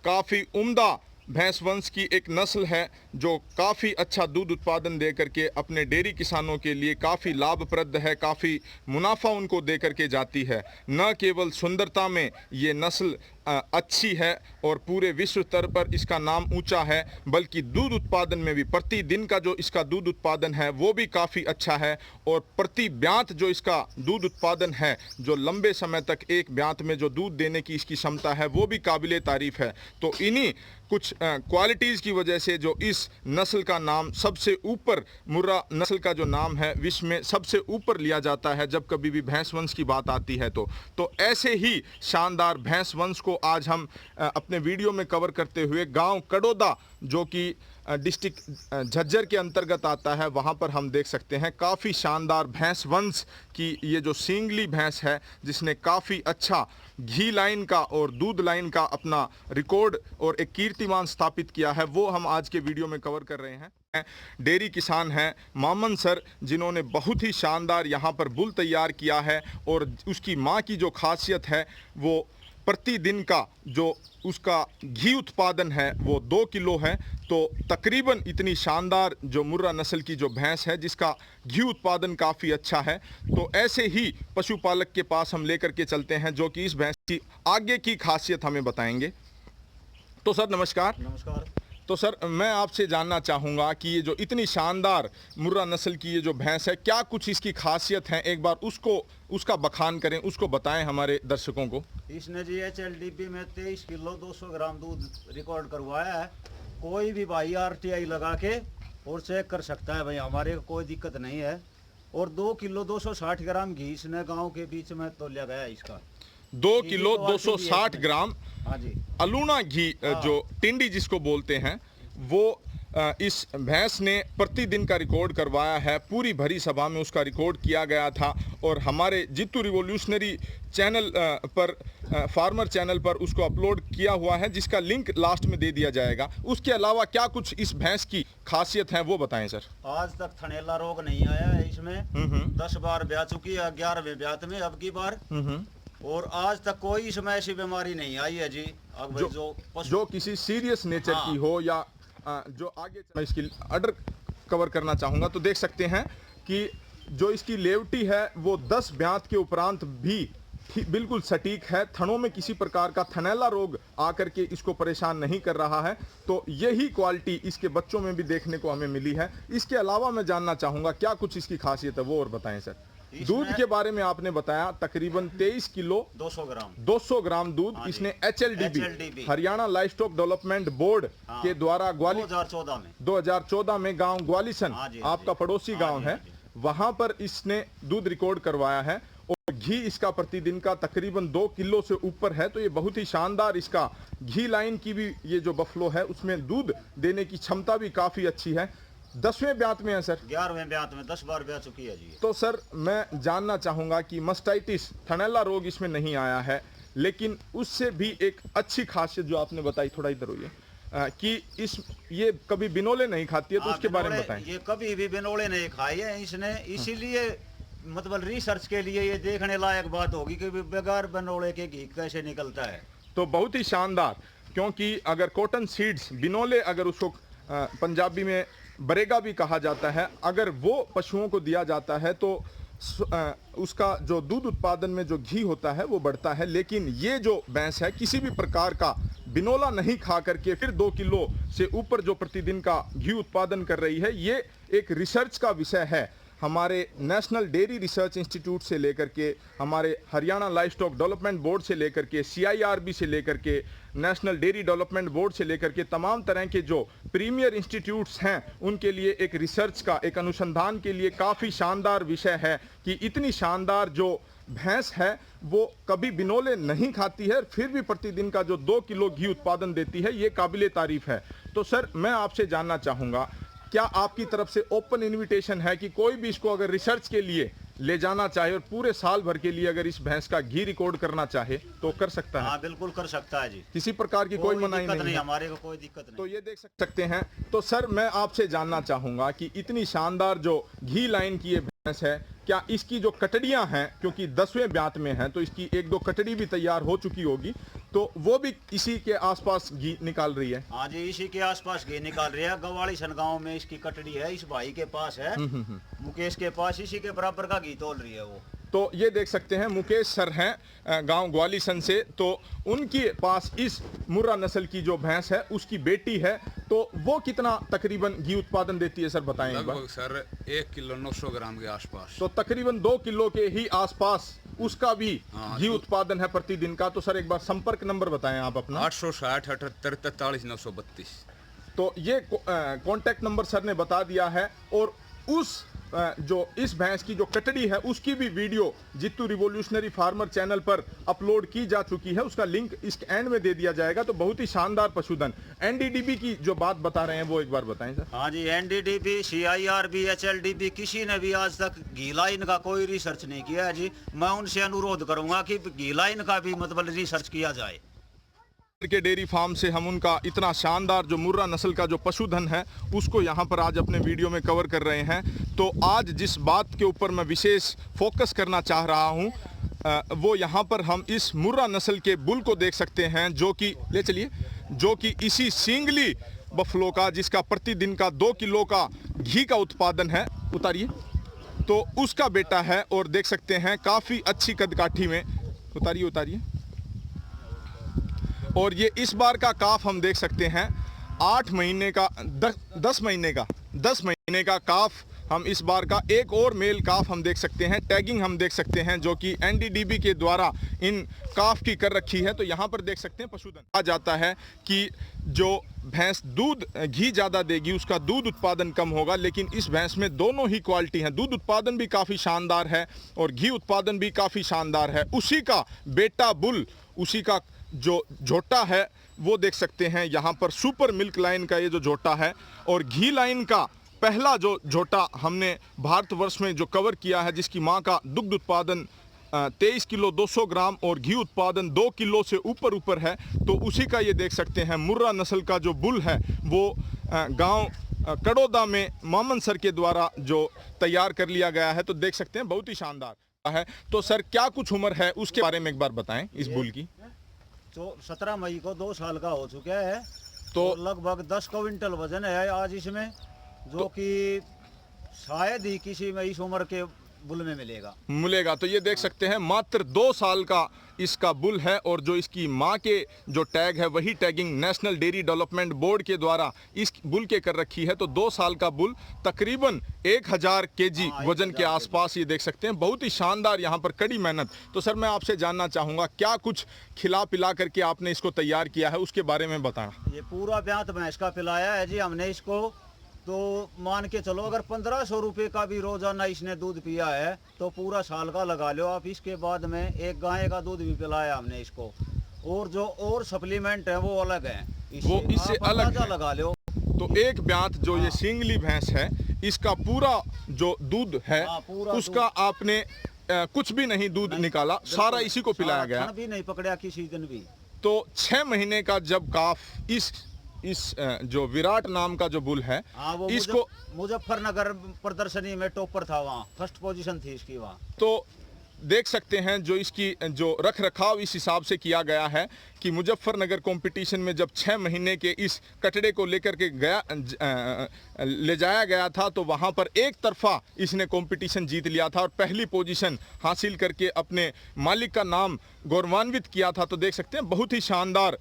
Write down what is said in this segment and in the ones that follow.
काफ़ी उम्दा भैंस वंश की एक नस्ल है जो काफ़ी अच्छा दूध उत्पादन दे करके अपने डेयरी किसानों के लिए काफ़ी लाभप्रद है, काफ़ी मुनाफा उनको दे करके जाती है। न केवल सुंदरता में ये नस्ल अच्छी है और पूरे विश्व स्तर पर इसका नाम ऊंचा है, बल्कि दूध उत्पादन में भी प्रतिदिन का जो इसका दूध उत्पादन है वो भी काफ़ी अच्छा है। और प्रति ब्यांत जो इसका दूध उत्पादन है, जो लंबे समय तक एक ब्यांत में जो दूध देने की इसकी क्षमता है, वो भी काबिले तारीफ़ है। तो इन्हीं कुछ क्वालिटीज़ की वजह से जो इस नस्ल का नाम सबसे ऊपर, मुर्रा नस्ल का जो नाम है विश्व में सबसे ऊपर लिया जाता है जब कभी भी भैंस वंश की बात आती है। तो ऐसे ही शानदार भैंस वंश को आज हम अपने वीडियो में कवर करते हुए गांव कड़ोदा, जो कि डिस्ट्रिक्ट झज्जर के अंतर्गत आता है, वहां पर हम देख सकते हैं काफ़ी शानदार भैंस वंश की ये जो सींगली भैंस है, जिसने काफ़ी अच्छा घी लाइन का और दूध लाइन का अपना रिकॉर्ड और एक कीर्तिमान स्थापित किया है, वो हम आज के वीडियो में कवर कर रहे हैं। डेयरी किसान हैं मामन सर, जिन्होंने बहुत ही शानदार यहाँ पर बुल तैयार किया है और उसकी माँ की जो खासियत है वो प्रतिदिन का जो उसका घी उत्पादन है वो 2 किलो है। तो तकरीबन इतनी शानदार जो मुर्रा नस्ल की जो भैंस है जिसका घी उत्पादन काफ़ी अच्छा है, तो ऐसे ही पशुपालक के पास हम लेकर के चलते हैं जो कि इस भैंस की आगे की खासियत हमें बताएंगे। तो सर नमस्कार। नमस्कार। तो सर मैं आपसे जानना चाहूँगा कि ये जो इतनी शानदार मुर्रा नस्ल की ये जो भैंस है, क्या कुछ इसकी खासियत है, एक बार उसका बखान करें, उसको बताएं हमारे दर्शकों को। इसने जी HLDP में 23 किलो 200 ग्राम दूध रिकॉर्ड करवाया है। कोई भी भाई RTI लगा के और चेक कर सकता है भाई, हमारे को कोई दिक्कत नहीं है। और 2 किलो 260 ग्राम घी इसने गाँव के बीच में तोला गया है इसका। 2 किलो 260 ग्राम हाँ जी अलूना घी, जो टिंडी जिसको बोलते हैं, वो इस भैंस ने प्रतिदिन का रिकॉर्ड करवाया है। पूरी भरी सभा में उसका रिकॉर्ड किया गया था और हमारे जीतू रिवोल्यूशनरी चैनल पर, फार्मर चैनल पर उसको अपलोड किया हुआ है, जिसका लिंक लास्ट में दे दिया जाएगा। उसके अलावा क्या कुछ इस भैंस की खासियत है वो बताएं सर। आज तक थनेला रोग नहीं आया है इसमें। 10 बार ब्याह चुकी है, 11वें ब्याह में अब की बार। और आज तक कोई इसमें ऐसी बीमारी नहीं आई है जी। अब जो किसी सीरियस नेचर की हो या जो आगे मैं इसकी अडर कवर करना चाहूँगा, तो देख सकते हैं कि जो इसकी लेवटी है वो 10 ब्यांत के उपरांत भी बिल्कुल सटीक है। थनों में किसी प्रकार का थनैला रोग आकर के इसको परेशान नहीं कर रहा है। तो यही क्वालिटी इसके बच्चों में भी देखने को हमें मिली है। इसके अलावा मैं जानना चाहूँगा क्या कुछ इसकी खासियत है वो और बताएं सर। दूध के बारे में आपने बताया तकरीबन 23 किलो 200 ग्राम दूध। हाँ, इसने HLDB Haryana life stock development board के द्वारा 2014 में गांव ग्वालिसन, आपका पड़ोसी गांव है, वहां पर इसने दूध रिकॉर्ड करवाया है और घी इसका प्रतिदिन का तकरीबन 2 किलो से ऊपर है। तो ये बहुत ही शानदार, इसका घी लाइन की भी ये जो बफलो है उसमें दूध देने की क्षमता भी काफी अच्छी है। 10वें ब्यात में है सर, 11वें ब्यात में 10 बार ब्याह चुकी है जी। तो सर मैं जानना चाहूँगा कि मस्टाइटिस, थनैला रोग इसमें नहीं आया है, लेकिन उससे भी एक अच्छी खासियत जो आपने बताई, थोड़ा इधर होइए, कि ये कभी बिनोले नहीं खाती है, तो उसके बारे में बताएं। ये कभी भी बिनोले नहीं खाई है इसने, इसीलिए मतलब रिसर्च के लिए ये देखने लायक बात होगी कि बगैर बिनोले के घी कैसे निकलता है। तो बहुत ही शानदार, क्योंकि अगर कॉटन सीड्स बिनोले, अगर उसको पंजाबी में बरेगा भी कहा जाता है, अगर वो पशुओं को दिया जाता है तो उसका जो दूध उत्पादन में जो घी होता है वो बढ़ता है। लेकिन ये जो भैंस है किसी भी प्रकार का बिनोला नहीं खा करके फिर 2 किलो से ऊपर जो प्रतिदिन का घी उत्पादन कर रही है, ये एक रिसर्च का विषय है। हमारे नेशनल डेयरी रिसर्च इंस्टीट्यूट से लेकर के, हमारे Haryana life stock development board से लेकर के, CIRB से लेकर के, नेशनल डेयरी डेवलपमेंट बोर्ड से लेकर के तमाम तरह के जो प्रीमियर इंस्टीट्यूट्स हैं, उनके लिए एक रिसर्च का, एक अनुसंधान के लिए काफ़ी शानदार विषय है कि इतनी शानदार जो भैंस है वो कभी बिनोले नहीं खाती है, फिर भी प्रतिदिन का जो 2 किलो घी उत्पादन देती है, ये काबिले तारीफ है। तो सर मैं आपसे जानना चाहूँगा, क्या आपकी तरफ से ओपन इनविटेशन है कि कोई भी इसको अगर रिसर्च के लिए ले जाना चाहे और पूरे साल भर के लिए अगर इस भैंस का घी रिकॉर्ड करना चाहे तो कर सकता है? हाँ बिल्कुल कर सकता है जी, किसी प्रकार की कोई मनाही नहीं, हमारे को कोई दिक्कत नहीं। तो ये देख सकते हैं। तो सर मैं आपसे जानना चाहूँगा कि इतनी शानदार जो घी लाइन की ये भैंस है, क्या इसकी जो कटड़ियाँ हैं, क्योंकि 10वें ब्यात में हैं तो इसकी 1-2 कटड़ी भी तैयार हो चुकी होगी, तो वो भी इसी के आसपास घी निकाल रही है। हाँ जी, इसी के आसपास घी निकाल रही है। गवाली सन गाँव में इसकी कटड़ी है, इस भाई के पास है, मुकेश के पास, इसी के बराबर का घी तोल रही है वो। तो ये देख सकते हैं मुकेश सर हैं गांव ग्वालीसन से, तो उनके पास इस मुर्रा नस्ल की जो भैंस है उसकी बेटी है, तो वो कितना तकरीबन घी उत्पादन देती है सर बताएं एक बार। लगभग सर 1 किलो 900 ग्राम के आसपास। तो तकरीबन 2 किलो के ही आसपास उसका भी घी तो उत्पादन है प्रतिदिन का। तो सर एक बार संपर्क नंबर बताएं आप अपना। 860 78 43 932। तो ये कॉन्टैक्ट नंबर सर ने बता दिया है। और उस जो इस भैंस की जो कटड़ी है उसकी भी video Jittu revolutionary farmer channel पर अपलोड की जा चुकी है, उसका लिंक इस एंड में दे दिया जाएगा। तो बहुत ही शानदार पशुधन। एनडीडीबी की जो बात बता रहे हैं वो एक बार बताएं सर। हाँ जी, एनडीडीबी, CIRB, HLDB, किसी ने भी आज तक घी लाइन का कोई रिसर्च नहीं किया है जी। मैं उनसे अनुरोध करूंगा कि घी लाइन का भी मतलब रिसर्च किया जाए। के डेयरी फार्म से हम उनका इतना शानदार जो मुर्रा नस्ल का जो पशुधन है उसको यहाँ पर आज अपने वीडियो में कवर कर रहे हैं। तो आज जिस बात के ऊपर मैं विशेष फोकस करना चाह रहा हूँ वो यहाँ पर हम इस मुर्रा नस्ल के बुल को देख सकते हैं, जो कि ले चलिए, जो कि इसी सिंगली बफलो का, जिसका प्रतिदिन का 2 किलो का घी का उत्पादन है, उतारिए, तो उसका बेटा है। और देख सकते हैं काफ़ी अच्छी कदकाठी में, उतारिए उतारिए। और ये इस बार का काफ हम देख सकते हैं 8 महीने का 10 महीने का काफ हम इस बार का, एक और मेल काफ हम देख सकते हैं, टैगिंग हम देख सकते हैं जो कि एनडीडीबी के द्वारा इन काफ की कर रखी है। तो यहाँ पर देख सकते हैं पशुधन आ जाता है कि जो भैंस दूध घी ज़्यादा देगी उसका दूध उत्पादन कम होगा, लेकिन इस भैंस में दोनों ही क्वालिटी हैं। दूध उत्पादन भी काफ़ी शानदार है और घी उत्पादन भी काफ़ी शानदार है। उसी का बेटा बुल, उसी का जो झोटा है वो देख सकते हैं यहाँ पर। सुपर मिल्क लाइन का ये जो झोटा है और घी लाइन का पहला जो झोटा हमने भारतवर्ष में जो कवर किया है, जिसकी माँ का दुग्ध उत्पादन 23 किलो 200 ग्राम और घी उत्पादन 2 किलो से ऊपर है, तो उसी का ये देख सकते हैं मुर्रा नस्ल का जो बुल है वो गांव कड़ौदा में मामन सर के द्वारा जो तैयार कर लिया गया है। तो देख सकते हैं बहुत ही शानदार है। तो सर क्या कुछ उम्र है उसके बारे में एक बार बताएं इस बुल की। तो 17 मई को 2 साल का हो चुका है, तो लगभग 10 क्विंटल वजन है आज इसमें, जो कि शायद ही किसी में इस उम्र के बुल में मिलेगा। तो ये देख सकते हैं मात्र 2 साल का इसका बुल है। और जो इसकी माँ के जो टैग है वही tagging national dairy development board के द्वारा इस बुल के कर रखी है। तो 2 साल का बुल तकरीबन 1000 केजी वजन के आसपास ये देख सकते हैं। बहुत ही शानदार यहाँ पर कड़ी मेहनत। तो सर मैं आपसे जानना चाहूँगा क्या कुछ खिला पिला करके आपने इसको तैयार किया है उसके बारे में बताएं। ये पूरा ब्यात भैंस का पिलाया है जी हमने इसको। तो मान के चलो अगर 1500 रुपये का भी रोजाना इसने दूध पिया है तो पूरा साल का लगा लो आप। इसके बाद में एक गाय का दूध भी पिलाया हमने इसको, और जो और सप्लीमेंट है वो अलग है, वो इससे अलग है। लगा लो। तो एक ब्यात जो ये सिंगली भैंस है इसका पूरा जो दूध है उसका आपने कुछ भी नहीं दूध निकाला, सारा इसी को पिलाया गया, भी नहीं पकड़ा किसी दिन भी। तो 6 महीने का जब काफ इस जो विराट नाम का जो बुल है वो इसको मुजफ्फरनगर प्रदर्शनी में टॉपर था, वहाँ फर्स्ट पोजीशन थी इसकी वहाँ। तो देख सकते हैं जो इसकी जो रख रखाव इस हिसाब से किया गया है कि मुजफ्फरनगर कंपटीशन में जब 6 महीने के इस कटड़े को लेकर के ले जाया गया था तो वहां पर एक तरफा इसने कंपटीशन जीत लिया था और पहली पोजीशन हासिल करके अपने मालिक का नाम गौरवान्वित किया था। तो देख सकते हैं बहुत ही शानदार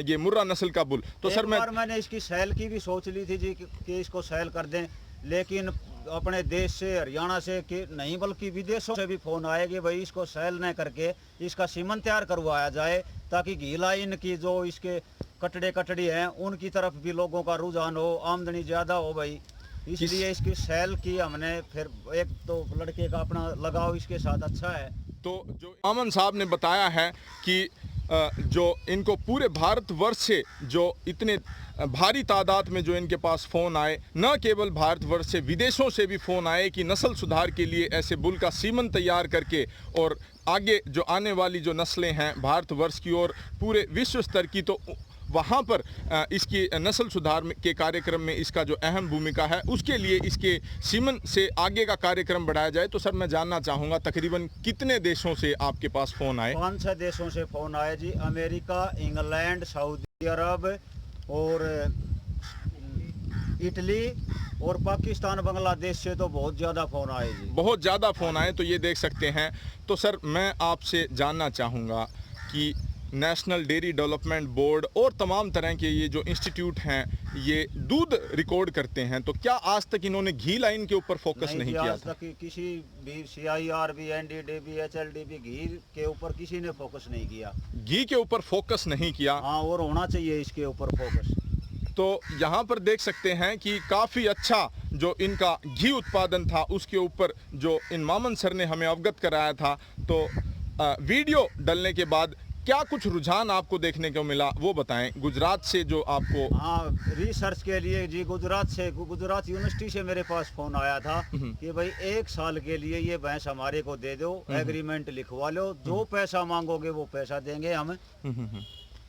ये मुर्रा नस्ल का बुल। तो सर मैंने इसकी सेल की भी सोच ली थी जी कि इसको सेल कर दें, लेकिन अपने देश से हरियाणा से कि नहीं बल्कि विदेशों से भी फोन आए कि भाई इसको सेल न करके इसका सीमन तैयार करवाया जाए, ताकि घी लाइन की जो इसके कटड़ी हैं उनकी तरफ भी लोगों का रुझान हो, आमदनी ज़्यादा हो भाई। इसलिए इसकी सेल की हमने। फिर एक तो लड़के का अपना लगाव इसके साथ अच्छा है। तो जो अमन साहब ने बताया है कि जो इनको पूरे भारतवर्ष से जो इतने भारी तादाद में जो इनके पास फ़ोन आए, न केवल भारतवर्ष से विदेशों से भी फ़ोन आए कि नस्ल सुधार के लिए ऐसे बुल का सीमन तैयार करके और आगे जो आने वाली जो नस्लें हैं भारतवर्ष की और पूरे विश्व स्तर की, तो वहाँ पर इसकी नस्ल सुधार के कार्यक्रम में इसका जो अहम भूमिका है उसके लिए इसके सीमन से आगे का कार्यक्रम बढ़ाया जाए। तो सर मैं जानना चाहूँगा तकरीबन कितने देशों से आपके पास फ़ोन आए? 5-6 देशों से फ़ोन आए जी। अमेरिका, इंग्लैंड, सऊदी अरब और इटली और पाकिस्तान, बांग्लादेश से तो बहुत ज़्यादा फ़ोन आए जी। बहुत ज़्यादा फ़ोन आए, तो ये देख सकते हैं। तो सर मैं आपसे जानना चाहूँगा कि नेशनल डेयरी डेवलपमेंट बोर्ड और तमाम तरह के ये जो इंस्टीट्यूट हैं ये दूध रिकॉर्ड करते हैं, तो क्या आज तक इन्होंने घी लाइन के ऊपर फोकस नहीं किया आज तक किसी भी CIRB, NDDB, HLDB घी के ऊपर किसी ने फोकस नहीं किया। घी के ऊपर फोकस नहीं किया। हाँ, और होना चाहिए इसके ऊपर फोकस। तो यहाँ पर देख सकते हैं कि काफ़ी अच्छा जो इनका घी उत्पादन था उसके ऊपर जो इन मामन सर ने हमें अवगत कराया था। तो वीडियो डलने के बाद क्या कुछ रुझान आपको देखने को मिला वो बताएं। गुजरात से जो आपको रिसर्च के लिए जी गुजरात यूनिवर्सिटी से मेरे पास फ़ोन आया था कि भाई 1 साल के लिए ये भैंस हमारे को दे दो, एग्रीमेंट लिखवा लो, जो पैसा मांगोगे वो पैसा देंगे हम।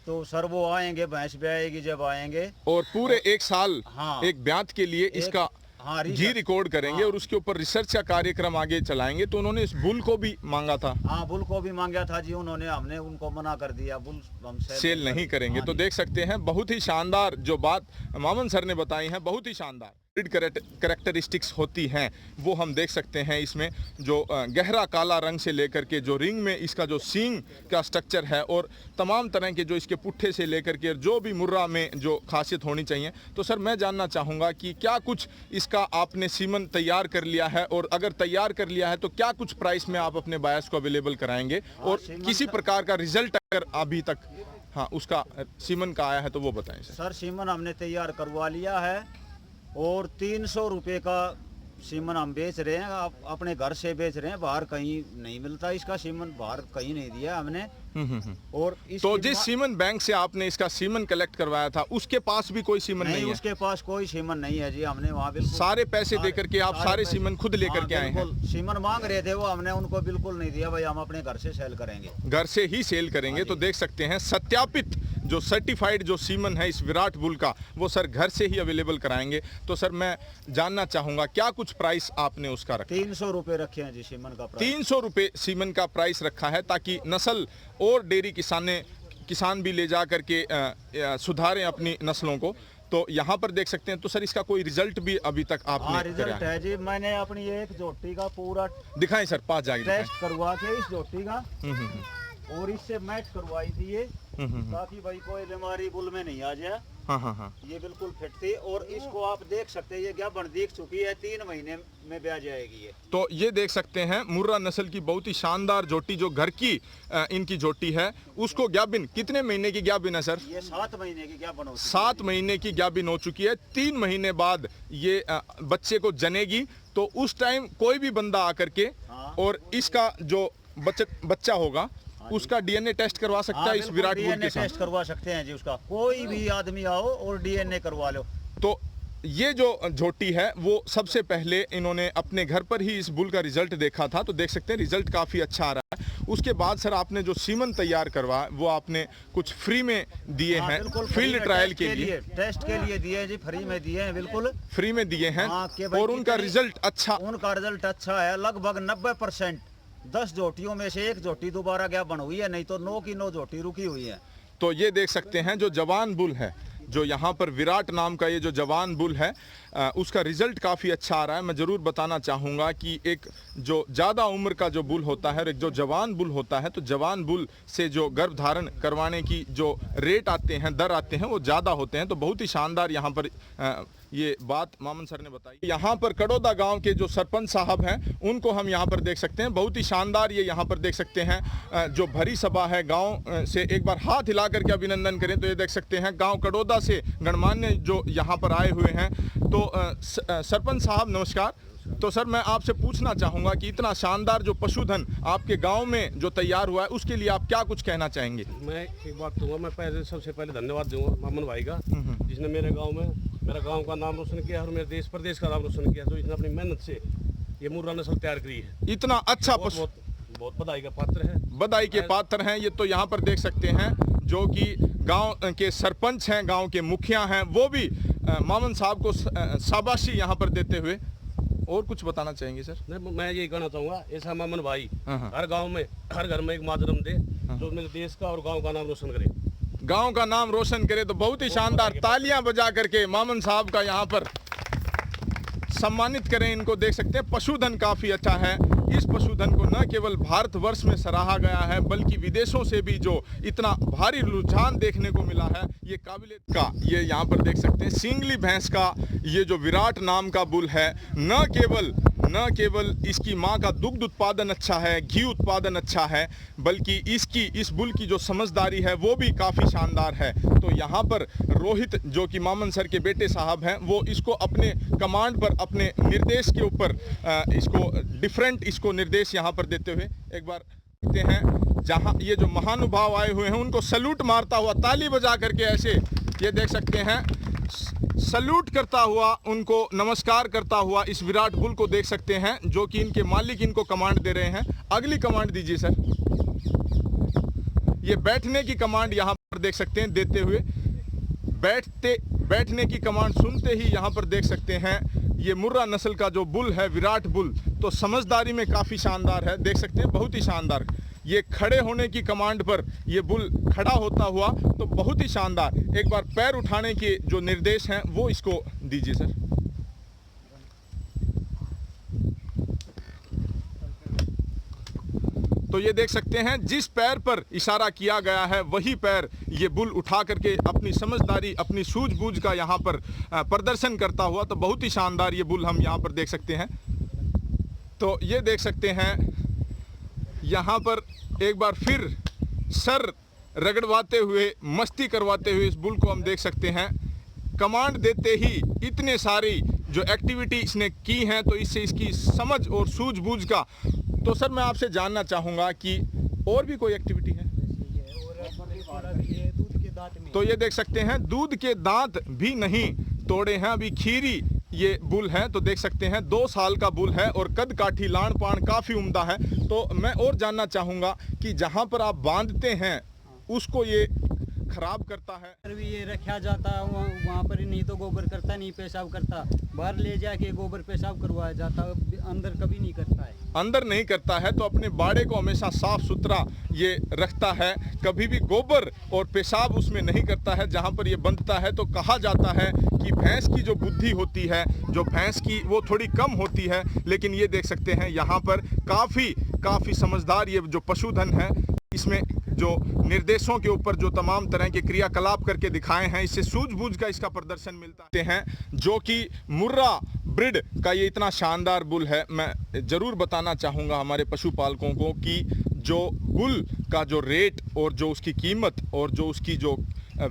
तो सर वो आएंगे, भैंस भी आएगी जब आएंगे, और पूरे 1 साल एक ब्यात के लिए इसका घी रिकॉर्ड करेंगे और उसके ऊपर रिसर्च का कार्यक्रम आगे चलाएंगे। तो उन्होंने इस बुल को भी मांगा था। हाँ, बुल को भी मांगा था जी उन्होंने, हमने उनको मना कर दिया, बुल हम सेल नहीं करेंगे। तो देख सकते हैं बहुत ही शानदार जो बात मामन सर ने बताई है, बहुत ही शानदार कैरेक्टरिस्टिक्स होती हैं वो हम देख सकते हैं। इसमें जो गहरा काला रंग से लेकर के जो रिंग में इसका जो सींग का स्ट्रक्चर है और तमाम तरह के जो इसके पुट्ठे से लेकर के जो भी मुर्रा में जो खासियत होनी चाहिए। तो सर मैं जानना चाहूँगा कि क्या कुछ इसका आपने सीमन तैयार कर लिया है, और अगर तैयार कर लिया है तो क्या कुछ प्राइस में आप अपने बायर्स को अवेलेबल कराएंगे, और किसी प्रकार का रिजल्ट अगर अभी तक उसका सीमन का आया है तो वो बताएं। सर सीमन हमने तैयार करवा लिया है और 300 रुपये का सीमन हम बेच रहे हैं, आप अपने घर से बेच रहे हैं, बाहर कहीं नहीं मिलता इसका सीमन, बाहर कहीं नहीं दिया हमने। और तो जिस सीमन बैंक से आपने इसका सीमन कलेक्ट करवाया था उसके पास भी कोई सीमन नहीं है? उसके पास कोई सीमन नहीं है जी। हमने वहाँ बिल्कुल सारे पैसे दे करके आप सारे सीमन खुद लेकर के आए हैं? सीमन मांग रहे थे वो, हमने उनको बिल्कुल नहीं दिया, भाई हम अपने घर से सेल करेंगे, घर से ही सेल करेंगे। तो देख सकते हैं सत्यापित जो सर्टिफाइड जो सीमन है इस विराट बुल का वो सर घर से ही अवेलेबल कराएंगे। तो सर मैं जानना चाहूँगा क्या कुछ प्राइस आपने उसका रखा? 300 रुपये रखे हैं जी सीमन का प्राइस। 300 रुपये सीमन का प्राइस रखा है, ताकि नस्ल और डेयरी किसान भी ले जा करके सुधारें अपनी नस्लों को। तो यहाँ पर देख सकते हैं। तो सर इसका कोई रिजल्ट भी अभी तक आपने रिजल्ट है जी। मैंने अपनी एक जोटी का पूरा दिखाएं सर, पास जाके टेस्ट करवा के इस जोटी का और इससे मैच करवाई थी ये, ताकि भाई कोई बीमारी बुल में नहीं आ जाए। ये बिल्कुल फिट थी और इसको आप देख सकते हैं ये क्या बन दिख चुकी है, 3 महीने में ब्याह जाएगी ये। तो ये देख सकते हैं मुर्रा नस्ल की बहुत ही शानदार जोटी जो घर की इनकी जोटी है, उसको ग्याबिन कितने महीने की ग्याबिन है सर? ये 7 महीने की ग्याबिन हो चुकी है। 7 महीने की ग्याबिन हो चुकी है। 3 महीने बाद ये बच्चे को जनेगी। तो उस टाइम कोई भी बंदा आकर के और इसका जो बच्चा होगा उसका डीएनए टेस्ट करवा सकता है इस विराट बुल के साथ? टेस्ट करवा सकते हैं जी उसका, कोई भी आदमी आओ और डीएनए करवा लो। तो ये जो झोटी है वो सबसे पहले इन्होंने अपने घर पर ही इस बुल का रिजल्ट देखा था। तो देख सकते हैं रिजल्ट काफ़ी अच्छा आ रहा है। उसके बाद सर आपने जो सीमन तैयार करवा वो आपने कुछ फ्री में दिए हैं फील्ड ट्रायल के लिए? टेस्ट के लिए दिए जी, फ्री में दिए हैं, बिल्कुल फ्री में दिए हैं। और उनका रिजल्ट अच्छा? उनका रिजल्ट अच्छा है, लगभग 90%। 10 जोटियों में से 1 जोटी दोबारा क्या बन हुई है, नहीं तो 9 की 9 जोटी रुकी हुई है। तो ये देख सकते हैं जो जवान बुल है, जो यहाँ पर विराट नाम का ये जो जवान बुल है उसका रिजल्ट काफ़ी अच्छा आ रहा है। मैं ज़रूर बताना चाहूँगा कि एक जो ज़्यादा उम्र का जो बुल होता है और एक जो जवान बुल होता है, तो जवान बुल से जो गर्भ धारण करवाने की जो रेट आते हैं, दर आते हैं, वो ज़्यादा होते हैं। तो बहुत ही शानदार यहाँ पर ये बात मामन सर ने बताई। यहाँ पर कड़ौदा गांव के जो सरपंच साहब हैं उनको हम यहाँ पर देख सकते हैं। बहुत ही शानदार ये यहाँ पर देख सकते हैं जो भरी सभा है गांव से। एक बार हाथ हिला करके अभिनंदन करें तो ये देख सकते हैं गांव कड़ौदा से गणमान्य जो यहाँ पर आए हुए हैं। तो सरपंच साहब नमस्कार। तो सर मैं आपसे पूछना चाहूँगा कि इतना शानदार जो पशुधन आपके गांव में जो तैयार हुआ है उसके लिए आप क्या कुछ कहना चाहेंगे? मैं एक बात दूंगा, मैं सबसे पहले धन्यवाद दूंगा मामन भाई का, जिसने मेरे गांव का नाम रोशन किया और मेरे देश प्रदेश का नाम रोशन किया। तो इसने अपनी मेहनत से ये मुर्रा नस्ल तैयार करी है। इतना अच्छा बहुत बधाई का पात्र है। बधाई के पात्र हैं ये। तो यहाँ पर देख सकते हैं जो कि गांव के सरपंच हैं, गांव के मुखिया हैं, वो भी मामन साहब को शाबाशी यहाँ पर देते हुए। और कुछ बताना चाहेंगे सर? नहीं, मैं यही कहना चाहूँगा, ऐसा मामन भाई हाँ। हर गांव में, हर घर में एक मातरम दे, जो मेरे देश का और गांव का नाम रोशन करे। गांव का नाम रोशन करे। तो बहुत ही शानदार, तालियां बजा करके मामन साहब का यहाँ पर सम्मानित करें। इनको देख सकते हैं, पशुधन काफ़ी अच्छा है। इस पशुधन को न केवल भारतवर्ष में सराहा गया है, बल्कि विदेशों से भी जो इतना भारी रुझान देखने को मिला है, ये काबिल का, ये यहाँ पर देख सकते हैं सिंगली भैंस का ये जो विराट नाम का बुल है, न केवल इसकी माँ का दुग्ध उत्पादन अच्छा है, घी उत्पादन अच्छा है, बल्कि इस बुल की जो समझदारी है वो भी काफ़ी शानदार है। तो यहाँ पर रोहित, जो कि मामन सर के बेटे साहब हैं, वो इसको अपने कमांड पर, अपने निर्देश के ऊपर इसको निर्देश यहाँ पर देते हुए एक बार देखते हैं, जहाँ ये जो महानुभाव आए हुए हैं उनको सैल्यूट मारता हुआ, ताली बजा करके ऐसे ये देख सकते हैं, सैल्यूट करता हुआ, उनको नमस्कार करता हुआ इस विराट बुल को देख सकते हैं, जो कि इनके मालिक इनको कमांड दे रहे हैं। अगली कमांड दीजिए सर। ये बैठने की कमांड यहाँ पर देख सकते हैं देते हुए, बैठने की कमांड सुनते ही यहाँ पर देख सकते हैं ये मुर्रा नस्ल का जो बुल है, विराट बुल, तो समझदारी में काफ़ी शानदार है। देख सकते हैं, बहुत ही शानदार। ये खड़े होने की कमांड पर ये बुल खड़ा होता हुआ, तो बहुत ही शानदार। एक बार पैर उठाने के जो निर्देश हैं वो इसको दीजिए सर। तो ये देख सकते हैं, जिस पैर पर इशारा किया गया है वही पैर ये बुल उठा करके अपनी समझदारी, अपनी सूझबूझ का यहाँ पर प्रदर्शन करता हुआ, तो बहुत ही शानदार ये बुल हम यहाँ पर देख सकते हैं। तो ये देख सकते हैं यहाँ पर एक बार फिर सर रगड़वाते हुए, मस्ती करवाते हुए इस बुल को हम देख सकते हैं। कमांड देते ही इतने सारी जो एक्टिविटी इसने की हैं, तो इससे इसकी समझ और सूझबूझ का। तो सर मैं आपसे जानना चाहूँगा कि और भी कोई एक्टिविटी है? तो ये देख सकते हैं, दूध के दांत भी नहीं तोड़े हैं अभी, खीरी ये बुल है। तो देख सकते हैं 2 साल का बुल है और कद काठी, लान पान काफ़ी उम्दा है। तो मैं और जानना चाहूँगा कि जहाँ पर आप बांधते हैं उसको ये खराब करता है? भी ये रखा जाता है वहाँ पर, नहीं तो गोबर करता, नहीं पेशाब करता, बाहर ले जाके गोबर पेशाब करवाया जाता, अंदर कभी नहीं करता है। अंदर नहीं करता है, तो अपने बाड़े को हमेशा साफ सुथरा ये रखता है, कभी भी गोबर और पेशाब उसमें नहीं करता है जहाँ पर ये बंधता है। तो कहा जाता है कि भैंस की जो बुद्धि होती है, जो भैंस की, वो थोड़ी कम होती है, लेकिन ये देख सकते हैं यहाँ पर काफ़ी समझदार ये जो पशुधन है, इसमें जो निर्देशों के ऊपर जो तमाम तरह के क्रियाकलाप करके दिखाए हैं, इससे सूझबूझ का इसका प्रदर्शन मिलता है। जो कि मुर्रा ब्रिड का ये इतना शानदार बुल है। मैं ज़रूर बताना चाहूँगा हमारे पशुपालकों को कि जो बुल का जो रेट और जो उसकी कीमत और जो उसकी जो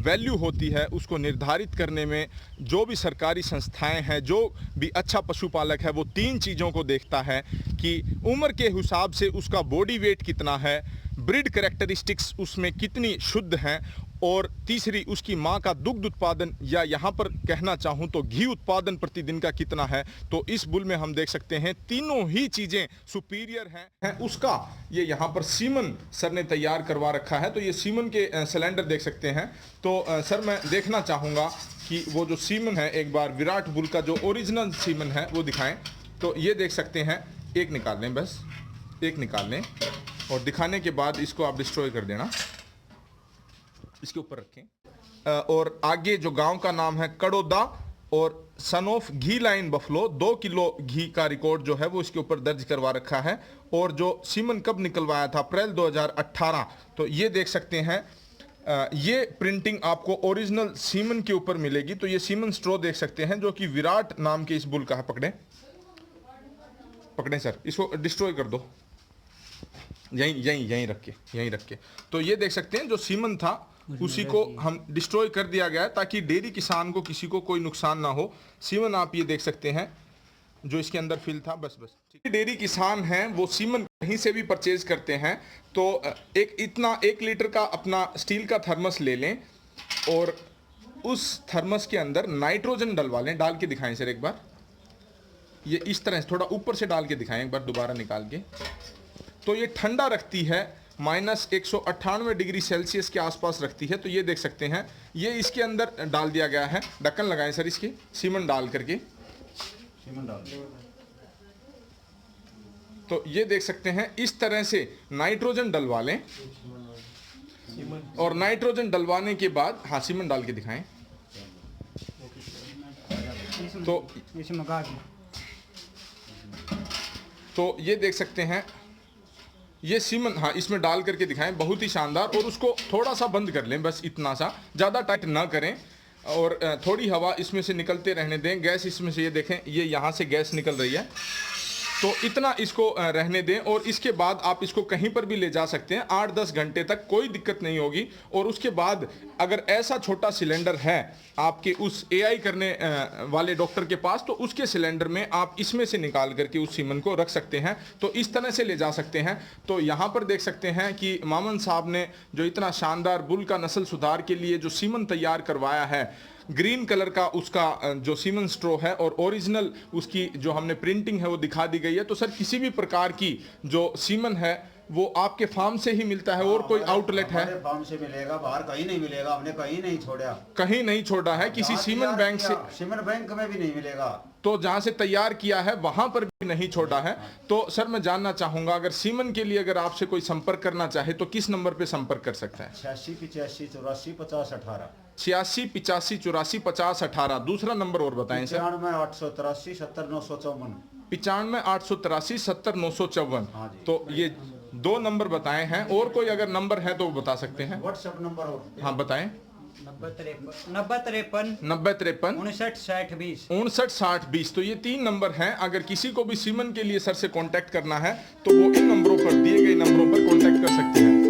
वैल्यू होती है, उसको निर्धारित करने में जो भी सरकारी संस्थाएं हैं, जो भी अच्छा पशुपालक है, वो 3 चीज़ों को देखता है कि उम्र के हिसाब से उसका बॉडी वेट कितना है, ब्रीड कैरेक्टरिस्टिक्स उसमें कितनी शुद्ध हैं, और तीसरी उसकी माँ का दुग्ध उत्पादन, या यहाँ पर कहना चाहूँ तो घी उत्पादन प्रतिदिन का कितना है। तो इस बुल में हम देख सकते हैं तीनों ही चीज़ें सुपीरियर हैं। उसका ये यहाँ पर सीमन सर ने तैयार करवा रखा है। तो ये सीमन के सिलेंडर देख सकते हैं। तो सर मैं देखना चाहूँगा कि वो जो सीमन है, एक बार विराट बुल का जो ओरिजिनल सीमन है वो दिखाएं। तो ये देख सकते हैं, एक निकाल लें, बस एक निकाल लें, और दिखाने के बाद इसको आप डिस्ट्रॉय कर देना, इसके ऊपर रखें। और आगे जो गांव का नाम है कड़ोदा, और son of ghee line buffalo, 2 kilo घी का रिकॉर्ड जो है वो इसके ऊपर दर्ज करवा रखा है। और जो सीमन कब निकलवाया था, अप्रैल 2018। तो ये देख सकते हैं, ये प्रिंटिंग आपको ओरिजिनल सीमन के ऊपर मिलेगी। तो ये सीमन स्ट्रो देख सकते हैं, जो कि विराट नाम के इस बुल का है। पकड़े सर, इसको डिस्ट्रॉय कर दो, यहीं रख के। तो ये देख सकते हैं, जो सीमन था उसी को हम डिस्ट्रॉय कर दिया गया है, ताकि डेयरी किसान को किसी को कोई नुकसान ना हो। सीमन आप ये देख सकते हैं जो इसके अंदर फिल था, बस डेयरी किसान हैं वो सीमन कहीं से भी परचेज करते हैं। तो एक 1 लीटर का अपना स्टील का थर्मस ले लें, और उस थर्मस के अंदर नाइट्रोजन डलवा लें। डाल के दिखाएं सर एक बार, ये इस तरह से थोड़ा ऊपर से डाल के दिखाएं एक बार, दोबारा निकाल के। तो ये ठंडा रखती है -198 डिग्री सेल्सियस के आसपास रखती है। तो ये देख सकते हैं, ये इसके अंदर डाल दिया गया है। ढक्कन लगाएं सर इसके, सीमेंट डाल करके। सीमेंट डाल दो। तो ये देख सकते हैं, इस तरह से नाइट्रोजन डलवा लें और नाइट्रोजन डलवाने के बाद, हाँ सीमेंट डाल के दिखाएं। तो ये देख सकते हैं, ये सीमेंट, हाँ इसमें डाल करके दिखाएं, बहुत ही शानदार। और उसको थोड़ा सा बंद कर लें, बस इतना सा, ज़्यादा टाइट ना करें और थोड़ी हवा इसमें से निकलते रहने दें। गैस इसमें से, ये देखें, ये यहाँ से गैस निकल रही है, तो इतना इसको रहने दें। और इसके बाद आप इसको कहीं पर भी ले जा सकते हैं, 8-10 घंटे तक कोई दिक्कत नहीं होगी। और उसके बाद अगर ऐसा छोटा सिलेंडर है आपके उस एआई करने वाले डॉक्टर के पास, तो उसके सिलेंडर में आप इसमें से निकाल करके उस सीमन को रख सकते हैं। तो इस तरह से ले जा सकते हैं। तो यहाँ पर देख सकते हैं कि मामन साहब ने जो इतना शानदार बुल का नस्ल सुधार के लिए जो सीमन तैयार करवाया है, ग्रीन कलर का उसका जो सीमन स्ट्रो है और ओरिजिनल उसकी जो हमने प्रिंटिंग है वो दिखा दी गई है। तो सर किसी भी प्रकार की जो सीमन है वो आपके फार्म से ही मिलता है और कोई आउटलेट है? फार्म से मिलेगा, बाहर कहीं नहीं मिलेगा, हमने कहीं नहीं छोड़ा, कहीं नहीं छोड़ा है, किसी सीमन बैंक से, सीमेंट बैंक में भी नहीं मिलेगा। तो जहां से तैयार किया है वहां पर भी नहीं छोड़ा है। तो सर मैं जानना चाहूंगा, अगर सीमन के लिए अगर आपसे कोई संपर्क करना चाहे तो किस नंबर पे संपर्क कर सकता है? 86 85 84 50 18। 86 85 84 50 18। दूसरा नंबर और बताएं सर। 95 883 70 954। 95 883 70 954। हाँ जी। तो ये 2 नंबर बताए हैं, और कोई अगर नंबर है तो वो बता सकते हैं? व्हाट्सएप नंबर और हाँ बताएं। 90 53 90 53 59 60 20। 59 60 20। तो ये 3 नंबर हैं। अगर किसी को भी सीमन के लिए सर से कांटेक्ट करना है तो वो इन नंबरों पर, दिए गए नंबरों पर कांटेक्ट कर सकते हैं।